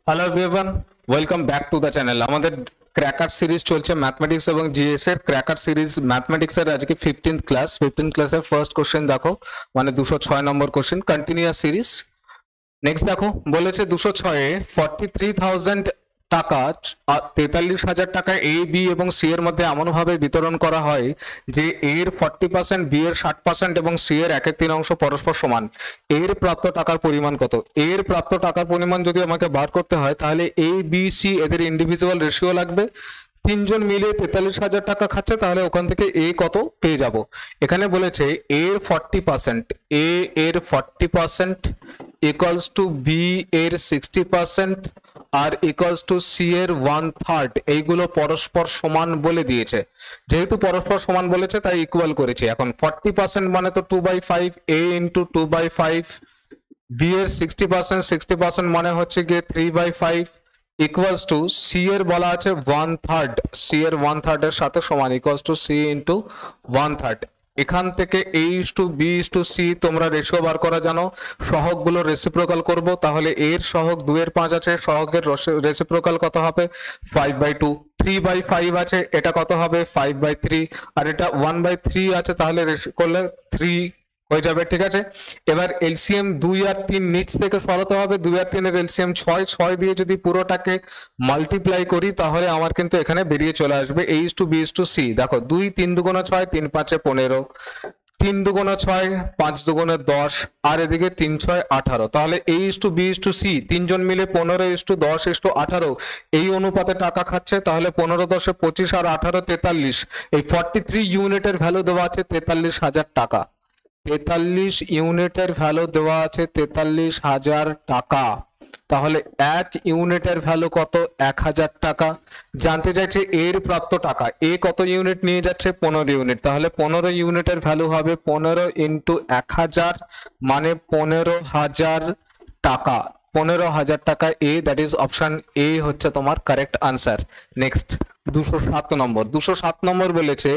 Hello everyone, welcome back to the channel. আমাদের cracker series চলছে mathematics এবং GS এর। ক্র্যাকার সিরিজ ম্যাথমেটিক্স এর আজকে 15th ক্লাসের ফার্স্ট কোশ্চেন দেখো, মানে 206 নম্বর কোশ্চেন, কন্টিনিউয়াস সিরিজ। নেক্সট দেখো, বলেছে 206-এ 43,000 টাকা 43,000 টাকা এ, বি এবং সি এর মধ্যে এমনভাবে বিতরণ করা হয় যে এর 40%, বি এর 60% এবং সি এর 1/3 পরস্পর সমান। এর প্রাপ্ত টাকার পরিমাণ কত? এর প্রাপ্ত টাকার পরিমাণ যদি আমাকে বার করতে হয় তাহলে এ, বি, সি এদের ইন্ডিভিজুয়াল রেশিও লাগবে। তিনজন মিলে 43,000 টাকা খাচ্ছে, তাহলে ওখান থেকে এ কত পেয়ে যাব। এখানে বলেছে এর 40%, এ এর 40% ইকুয়ালস টু বি এর 60% আর ইকুয়ালস টু সি এর 1/3। এইগুলো পরস্পর সমান বলে দিয়েছে। যেহেতু পরস্পর সমান বলেছে তাই ইকুয়াল করেছি। এখন 40% মানে তো 2/5, এ ইন্টু 2/5, বি এর 60% মানে হচ্ছে গিয়ে 3/5 ইকুয়ালস টু সি এর বলা আছে 1/3, সি এর 1/3 এর সাথে সমান ইকুয়ালস টু সি ইন্টু 1/3। এখান থেকে A is to B is to C তোমরা রেশিও বার করা জানো। সহগগুলো রেসিপ্রোকাল করব, তাহলে এর সহগ 2/5 আছে, সহগের রেসিপ্রোকাল কত হবে 5/2। 3/5 আছে, এটা কত হবে 5/3, আর এটা 1/3 আছে, তাহলে করলে 3 হয়ে যাবে। ঠিক আছে, এবার এলসিএম 2 আর 3 নিচ থেকে সরাতে হবে। 2 আর 3 এর এলসিএম 6, 6 দিয়ে যদি পুরোটাকে মাল্টিপ্লাই করি তাহলে আমার কিন্তু এখানে বেরিয়ে চলে আসবে a is to b is to c। দেখো 2 3 দুগুণা 6, 3 5 15, 3 দুগুণা 6, 5 দুগুণে 10, আর এদিকে 3 6 18। তাহলে a is to b is to c তিনজন মিলে 15 is to 10 is to 18 এই অনুপাতে টাকা খাচ্ছে। তাহলে 15 10 25 আর 18 43। এই 43 ইউনিটের ভ্যালু দেওয়া আছে 43,000 টাকা। 43 ইউনিটের ভ্যালু দেওয়া আছে 43,000 টাকা। তাহলে 1 ইউনিটের ভ্যালু কত? 1,000 টাকা। জানতে চাইছে এর প্রাপ্ত টাকা। এ কত ইউনিট নিয়ে যাচ্ছে? 15 ইউনিট। তাহলে 15 ইউনিটের ভ্যালু হবে 15 ইন্টু 1,000 মানে 15,000 টাকা। 15,000 টাকা এ, দ্যাট ইজ অপশন এ হচ্ছে তোমার কারেক্ট আনসার। নেক্সট 207 নম্বর। 207 নম্বর বলেছে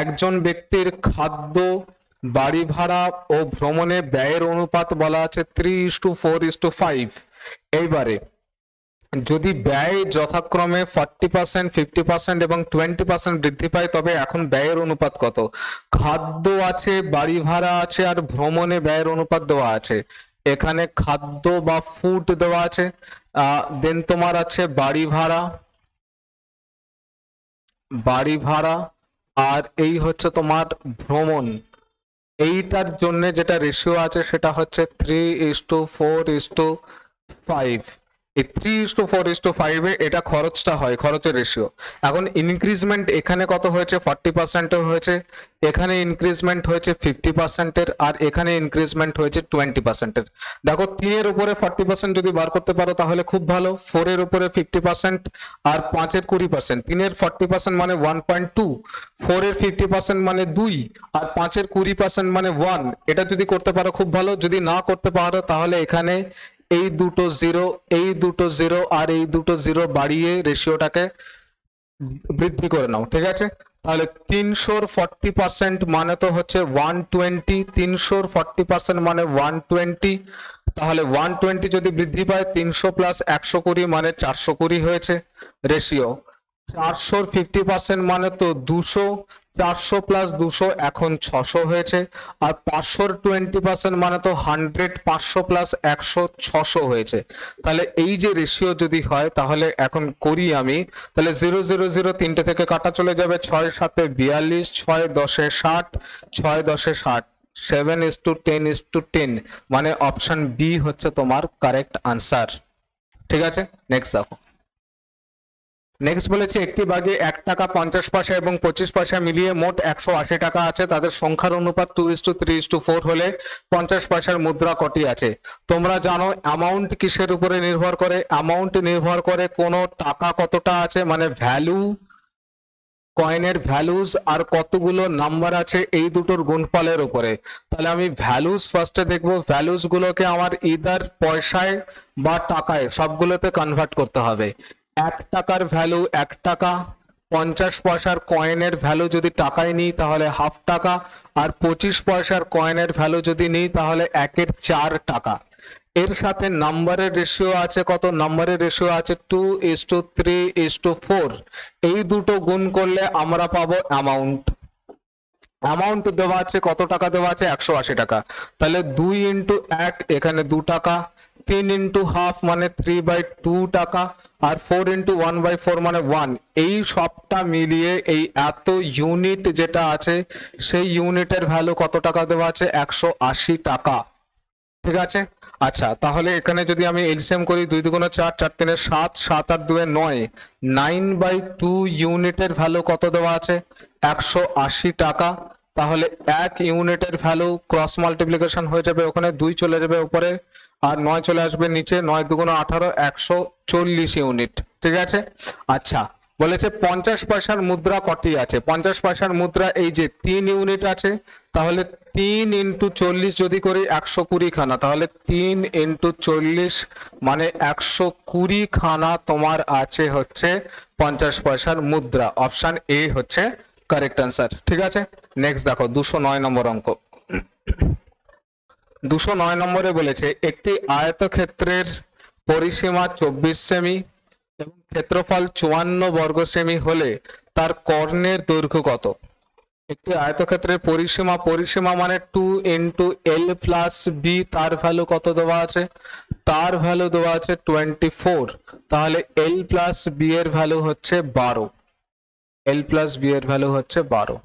একজন ব্যক্তির খাদ্য, বাড়ি ভাড়া ও ভ্রমণে ব্যয়ের অনুপাত বলা আছে 3:4:5। এইবারে যদি ব্যয় যথাক্রমে 40%, 50% এবং 20% বৃদ্ধি পায় তবে এখন ব্যয়ের অনুপাত কত? খাদ্য আছে, বাড়ি ভাড়া আছে আর ভ্রমণে ব্যয়ের অনুপাত দেওয়া আছে। এখানে খাদ্য বা ফুড দেওয়া আছে, দেন তোমার আছে বাড়ি ভাড়া আর এই হচ্ছে তোমার ভ্রমণ। এইটার জন্য যেটা রেশিও আছে সেটা হচ্ছে 3:4:5। এই 3:4:5 এ এটা খরচটা হয়, খরচের রেশিও। এখন ইনক্রিজমেন্ট এখানে কত হয়েছে? 40% হয়েছে, এখানে ইনক্রিজমেন্ট হয়েছে 50% এর, আর এখানে ইনক্রিজমেন্ট হয়েছে 20% এর। দেখো 3 এর উপরে 40% যদি বার করতে পারো তাহলে খুব ভালো। 4 এর উপরে 50% আর 5 এর 20%। 3 এর 40% মানে 1.2, 4 এর 50% মানে 2 আর 5 এর 20% মানে 1। এটা যদি করতে পারো খুব ভালো। যদি না করতে পারো তাহলে এখানে এই দুটো জিরো, এই দুটো জিরো আর এই দুটো জিরো বাড়িয়ে রেশিওটাকে বৃদ্ধি করে নাও। ঠিক আছে, তাহলে 300-র 40% মানে তো হচ্ছে 120। 300-র 40% মানে 120। তাহলে 120 যদি বৃদ্ধি পায় 300 প্লাস 120 মানে 420 হয়েছে রেশিও। 400-র 50% মানে তো 200, 400 প্লাস 200 এখন 600 হয়েছে। আর 500-র 20% মানে তো 100, 500 প্লাস 100 600 হয়েছে। তাহলে এই যে রেশিও যদি হয় তাহলে এখন করি আমি, তাহলে 0 0 0 তিনটে থেকে কাটা চলে যাবে। 6 7 42, 6 10 60, 6 10 60, 7:10:10 মানে অপশন বি হচ্ছে তোমার কারেক্ট আনসার। ঠিক আছে, নেক্সট দেখো। নেক্সট বলেছে একটি বাগে 1 টাকা 50 পয়সা এবং 25 পয়সা মিলিয়ে মোট 180 টাকা আছে। তাদের সংখ্যার অনুপাত 2:3:4 হলে 50 পয়সার মুদ্রা কটি আছে? তোমরা জানো অ্যামাউন্ট কিসের উপরে নির্ভর করে? অ্যামাউন্ট নির্ভর করে কোনো টাকা কতটা আছে, মানে ভ্যালু, কয়েনের ভ্যালুজ আর কতগুলো নাম্বার আছে এই দুটোর গুণফলের উপরে। তাহলে আমি ভ্যালুজ ফার্স্টে দেখবো। ভ্যালুজ গুলোকে আমার ইদার পয়সায় বা টাকায় সবগুলোতে কনভার্ট করতে হবে। 1 টাকার ভ্যালু 1 টাকা, 50 পয়সার কয়েনের ভ্যালু যদি টাকায় নিই তাহলে হাফ টাকা, আর 25 পয়সার কয়েনের ভ্যালু যদি নিই তাহলে 1/4 টাকা। এর সাথে নাম্বারের রেশিও আছে কত, নাম্বারের রেশিও আছে 2:3:4। এই দুটো গুণ করলে আমরা পাবো অ্যামাউন্ট। অ্যামাউন্ট দেওয়া আছে কত টাকা দেওয়া আছে 180 টাকা, তাহলে 2 ইন্টু 1 এখানে 2 টাকা, 3 ইন্টু হাফ মানে 3/2 টাকা, আর 4 ইন্টু 1/4 মানে 1। এই সবটা মিলিয়ে এই এত ইউনিট যেটা আছে সেই ইউনিটের ভ্যালু কত টাকা দেওয়া আছে 180 টাকা। ঠিক আছে, আচ্ছা তাহলে এখানে যদি আমি এলসিএম করি 2 দুগুণে 4, 4 তিনে 7, 7 আর 2 9, 9/2 ইউনিটের ভ্যালু কত দেওয়া আছে 180 টাকা। তাহলে 1 ইউনিটের ভ্যালু ক্রস মাল্টিপ্লিকেশন হয়ে যাবে, ওখানে 2 চলে যাবে উপরে আর 9 চলে আসবে নিচে, 9 দুগুণে 18, 140 ইউনিট। ঠিক আছে, আচ্ছা বলেছে 50 পয়সার মুদ্রা কটি আছে। 50 পয়সার মুদ্রা এই যে 3 ইউনিট আছে, তাহলে 3 ইন্টু 40 যদি করি 120 খানা, তাহলে 3 ইন্টু 40 মানে 120 খানা তোমার আছে হচ্ছে 50 পয়সার মুদ্রা। অপশন এ হচ্ছে কারেক্ট আনসার। ঠিক আছে, নেক্সট দেখো 209 নম্বর অঙ্ক। 209 নম্বরে বলেছে একটি আয়তক্ষেত্রের পরিসীমা 24 সেমি এবং ক্ষেত্রফল 54 বর্গ সেমি হলে তার কর্ণের দৈর্ঘ্য কত। একটি আয়তক্ষেত্রের পরিসীমা মানে 2 ইন্টু এল প্লাস বি, তার ভ্যালু কত দেওয়া আছে, তার ভ্যালু দেওয়া আছে 24, তাহলে এল প্লাস বি এর ভ্যালু হচ্ছে 12, এল প্লাস বি এর ভ্যালু হচ্ছে 12।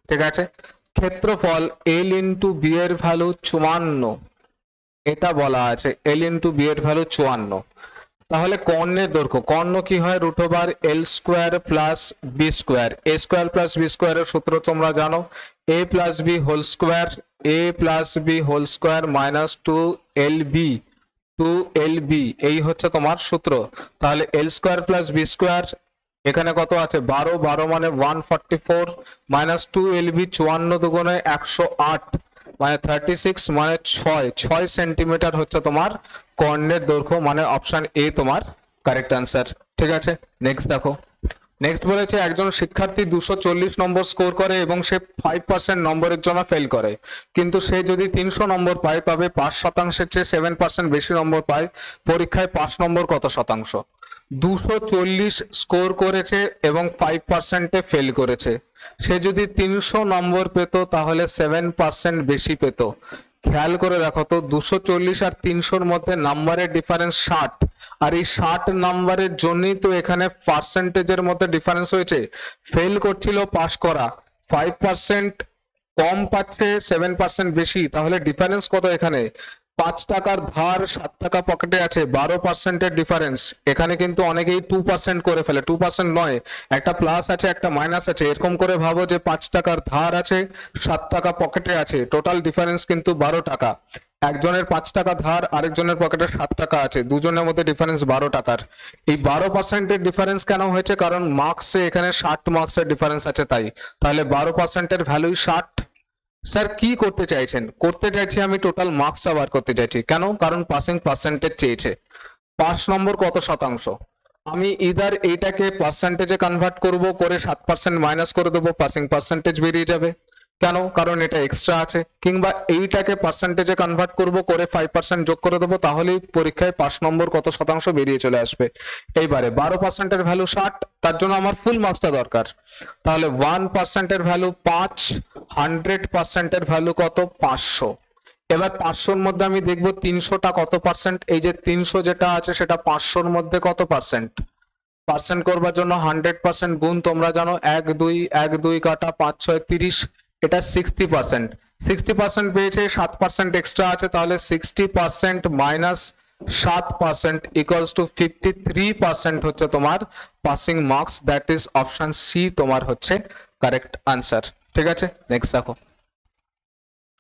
ঠিক আছে, ক্ষেত্রফল এল ইন্টু বি এর ভ্যালু 54, এটা বলা আছে এল ইন্টু বি এর ভ্যালু 54। তাহলে কর্ণের দৈর্ঘ্য, কর্ণ কি হয় √, এল স্কোয়ার প্লাস বি স্কোয়ার। এ স্কোয়ার প্লাস বি স্কোয়ারের সূত্র তোমরা জানো, A plus B whole square, A plus B whole square minus 2LB, এই হচ্ছে তোমার সূত্র। তাহলে L square plus B square এখানে কত আছে 12, 12 মানে 144 মাইনাস 2LB, 54 দুগুণে 108 মানে 36 মানে 6 সেন্টিমিটার হচ্ছে তোমার কর্ণের দৈর্ঘ্য, মানে অপশন এ তোমার কারেক্ট আনসার। ঠিক আছে, নেক্সট দেখো। নেক্সট বলেছে একজন শিক্ষার্থী 240 নম্বর স্কোর করে এবং সে 5% নম্বরের জন্য ফেল করে, কিন্তু সে যদি 300 নম্বর পায় তবে 5% চেয়ে 7% বেশি নম্বর পায়, পরীক্ষায় 5 নম্বর কত শতাংশ। 240 স্কোর করেছে এবং 5%-এ ফেল করেছে, সে যদি 300 নম্বর পেত তাহলে 7% বেশি পেত। খেয়াল করে দেখো তো 240 আর 300-র মধ্যে নাম্বারের ডিফারেন্স 60, আর এই 60 নাম্বারের জন্যই তো এখানে পার্সেন্টেজের মধ্যে ডিফারেন্স হয়েছে। ফেল করছিল, পাস করা, 5% কম পাচ্ছে, 7% বেশি, তাহলে ডিফারেন্স কত এখানে 5 টাকার ধার 7 টাকা পকেটে আছে, 12%-এর ডিফারেন্স। এখানে কিন্তু অনেকেই 2% করে ফেলে, 2% নয়, একটা প্লাস আছে একটা মাইনাস আছে, এরকম করে ভাবো যে 5 টাকার ধার আছে 7 টাকা পকেটে আছে, টোটাল ডিফারেন্স কিন্তু 12 টাকা। একজনের 5 টাকা ধার, আরেকজনের পকেটে 7 টাকা আছে, দুজনের মধ্যে ডিফারেন্স 12 টাকার। এই 12%-এর ডিফারেন্স কেন হয়েছে, কারণ মার্কসে এখানে 60 মার্কসের ডিফারেন্স আছে তাই। তাহলে 12%-এর ভ্যালুই 60। স্যার কি করতে চাইছেন, করতে চাইছি আমি টোটাল মার্কসটা বার করতে চাইছি, কেন, কারণ পাসিং পার্সেন্টেজ চেয়েছে। 5 নম্বর কত শতাংশ, আমি ইদার এইটাকে পার্সেন্টেজে কনভার্ট করব, করে 7% মাইনাস করে দেবো, পাসিং পার্সেন্টেজ বেরিয়ে যাবে। কেন, কারণ এটা এক্সট্রা আছে, কিংবা এইটাকে পার্সেন্টেজে কনভার্ট করব, করে 5% যোগ করে দেবো, তাহলেই পরীক্ষায় 5 নম্বর কত শতাংশ বেরিয়ে চলে আসবে। এইবারে 12%-এর ভ্যালু 60, তার জন্য আমার ফুল মার্কসটা দরকার, তাহলে 1%-এর ভ্যালু 5, 100%-এর ভ্যালু কত 500। এবার 500-র মধ্যে আমি দেখবো 300টা কত পার্সেন্ট, এই যে 300 যেটা আছে সেটা 500-র মধ্যে কত পার্সেন্ট। পার্সেন্ট করবার জন্য 100% গুণ, তোমরা জানো 1 2 কাটা 5 6 30, এটা 60%। 60% পেয়েছে, 7% এক্সট্রা আছে, তাহলে 60% মাইনাস 7% ইকুয়ালস টু 53% হচ্ছে তোমার passing marks. That is option C তোমার হচ্ছে কারেক্ট আনসার। ঠিক আছে, নেক্সট দেখো।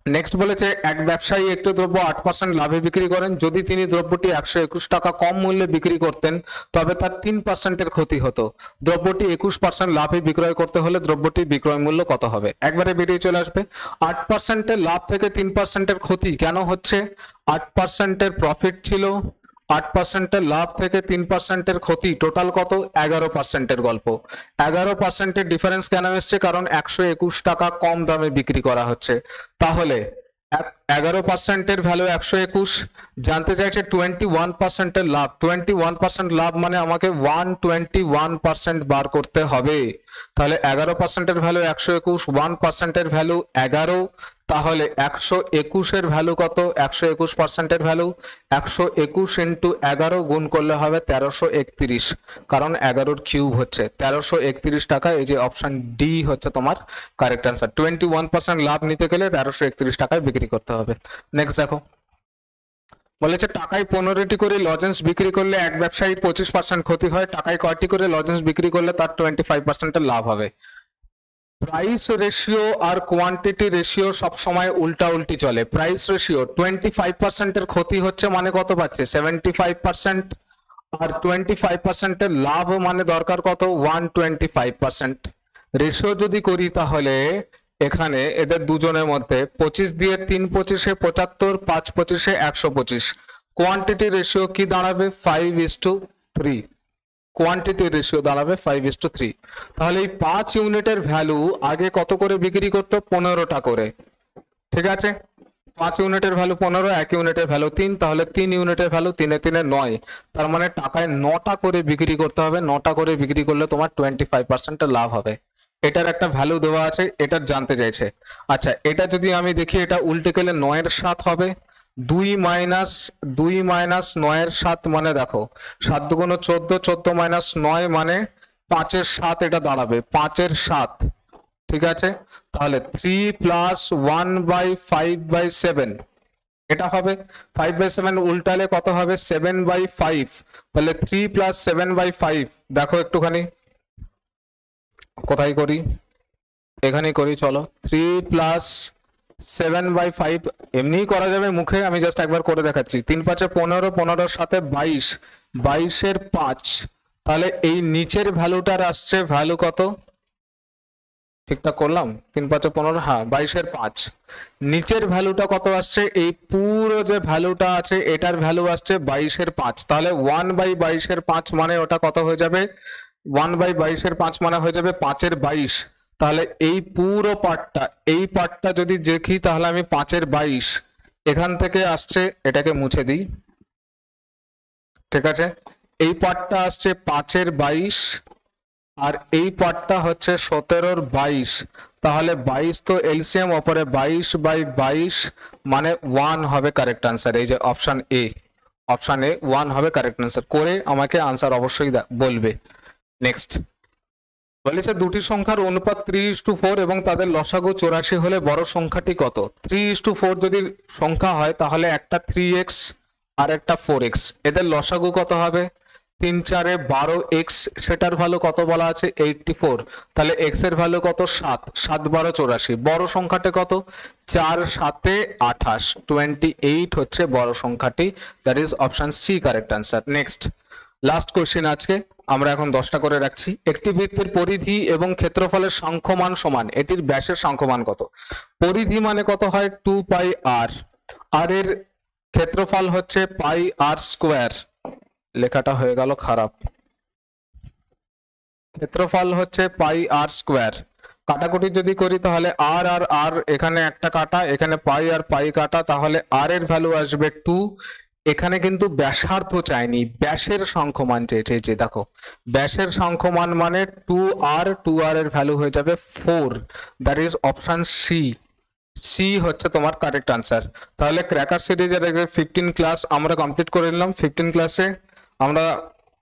নেক্সট বলেছে এক ব্যবসায়ী একটি দ্রব্য 8% লাভে বিক্রি করেন, যদি তিনি দ্রব্যটি 121 টাকা কম মূল্যে বিক্রি করতেন তবে তার 3%-এর ক্ষতি হতো। দ্রব্যটি 21% লাভে বিক্রয় করতে হলে দ্রব্যটির বিক্রয় মূল্য কত হবে। একবারে বেরিয়ে চলে আসবে। 8%-এর লাভ থেকে 3%-এর ক্ষতি কেন হচ্ছে, 8%-এর প্রফিট ছিল, 8%-এর লাভ থেকে 3%-এর ক্ষতি, টোটাল কত 11%-এর গল্প। 11%-এর ডিফারেন্স কেন এসছে, কারণ 121 টাকা কম দামে বিক্রি করা হচ্ছে। তাহলে 11% ভ্যালু 121, জানতে চাইছে 21% লাভ। 21% লাভ মানে আমাকে 121% বার করতে হবে। তাহলে 11% ভ্যালু 121, 1% ভ্যালু 11, তাহলে 121 ভ্যালু কত? 121% ভ্যালু 121 ইন্টু 11 গুণ করলে হবে 1331, কারণ 11 কিউব হচ্ছে 1331 টাকা। এই যে অপশন ডি হচ্ছে তোমার কারেক্ট আনসার। 21% লাভ নিতে গেলে 1331 টাকায় বিক্রি করতে হবে। নেক্সট দেখো, বলেছে টাকায় 15টি করে লজেন্স বিক্রি করলে এক ব্যবসায়ী 25% ক্ষতি হয়, টাকায় কয়টি করে লজেন্স বিক্রি করলে তার 25% লাভ হবে? প্রাইস রেশিও আর কোয়ান্টিটি রেশিও সবসময় উল্টা উল্টি চলে। প্রাইস রেশিও 25% এর ক্ষতি হচ্ছে মানে কত পাচ্ছে? 75%, আর 25% এর লাভ মানে দরকার কত? 125%। রেশিও যদি করি তাহলে এখানে এদের দুজনের মধ্যে 25 দিয়ে 3 25-এ 75, 5 25-এ 125। কোয়ান্টিটি রেশিও কি দাঁড়াবে? 5:3। কোয়ান্টিটি রেশিও দাঁড়াবে 5:3। তাহলে এই 5 ইউনিটের ভ্যালু আগে কত করে বিক্রি করতো? 15টা করে। ঠিক আছে, 5 ইউনিটের ভ্যালু 15, 1 ইউনিটের ভ্যালু 3, তাহলে 3 ইউনিটের ভ্যালু 3 এ 3 এ 9, তার মানে টাকায় 9টা করে বিক্রি করতে হবে। 9টা করে বিক্রি করলে তোমার 25% লাভ হবে। এটার একটা ভ্যালু দেওয়া আছে, এটার জানতে চাইছে। আচ্ছা, এটা যদি আমি দেখি, এটা উল্টে গেলে 9 এর 7 হবে। 2 মাইনাস 9 এর 7 মানে দেখো 7 দুগুণ 14, 14 মাইনাস 9 মানে 5 এর 7, এটা দাঁড়াবে 5 এর 7। ঠিক আছে, তাহলে 3 প্লাস 1/5/7 এটা হবে। 5/7 উল্টালে কত হবে? 7/5। তাহলে 3 প্লাস 7/5, দেখো একটুখানি কোথায় করি, এখানে করি, চলো। 3 প্লাস 7/5 এমনিই করা যাবে মুখে, আমি জাস্ট একবার করে দেখাচ্ছি। 3 5 15, 15-এর সাথে 22, 22-এর 5, তাহলে এই নিচের ভ্যালুটার আসছে ভ্যালু কত? ঠিকঠাক করলাম? 3 5 15, হ্যাঁ 22-এর 5। নিচের ভ্যালুটা কত আসছে? এই পুরো যে ভ্যালুটা আছে এটার ভ্যালু আসছে 22-এর 5। তাহলে 1/22-এর 5 মানে ওটা কত হয়ে যাবে? 1/22-এর 5 মানে হয়ে যাবে 5-এর 22। তাহলে এই পুরো পার্টটা, এই পার্টটা যদি দেখি তাহলে আমি 5-এর 22 এখান থেকে আসছে, এটাকে মুছে দিই। ঠিক আছে, এই পার্টটা আসছে 5-এর 22, আর এই পার্টটা হচ্ছে 17-এর 22। তাহলে 22 তো এলসিএম, ওপরে 22/22 মানে 1 হবে কারেক্ট আনসার। এই যে অপশন এ, অপশন এ 1 হবে কারেক্ট আনসার। করে আমাকে আনসার অবশ্যই বলবে। নেক্সট বলেছে দুটি সংখ্যার অনুপাত 3:4 এবং তাদের লসাগু 84 হলে বড় সংখ্যাটি কত? 3:4 যদি সংখ্যা হয় তাহলে একটা 3x আর একটা 4x, এদের লসাগু কত হবে? 3 4 12x, সেটার ভ্যালু কত বলা আছে? 84। তাহলে x এর ভ্যালু কত? 7, 7 12 84। বড় সংখ্যাটি কত? 4 7 28, 28 হচ্ছে বড় সংখ্যাটি। That is option C correct answer. Next last question আজকে, আমরা এখন 10টা করে রাখছি। একটি বৃত্তের পরিধি এবং ক্ষেত্রফলের সংখ্যমান সমান, এটির ব্যাসের সংখ্যমান কত? পরিধি মানে কত হয়? 2πr, আর এর ক্ষেত্রফল হচ্ছে πr²। লেখাটা হয়ে গেল খারাপ, ক্ষেত্রফল হচ্ছে πr²। কাটাকুটি যদি করি তাহলে আর আর আর, এখানে একটা কাটা, এখানে পাই আর পাই কাটা, তাহলে আর এর ভ্যালু আসবে 2। এখানে কিন্তু ব্যাসার্ধ চাইনি, ব্যাসের সংখ্যমান চেয়েছে। যে দেখো ব্যাসের সংখ্যমান মানে 2r, 2r এর ভ্যালু হয়ে যাবে 4। That is option C, C হচ্ছে তোমার কারেক্ট আনসার। তাহলে ক্র্যাকার সিরিজের 15 ক্লাস আমরা কমপ্লিট করে নিলাম। 15 ক্লাসে আমরা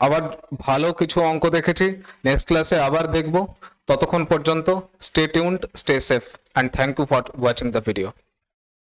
আবার ভালো কিছু অঙ্ক দেখেছি, নেক্সট ক্লাসে আবার দেখব। ততক্ষণ পর্যন্ত stay tuned, stay safe, and thank you for watching the video.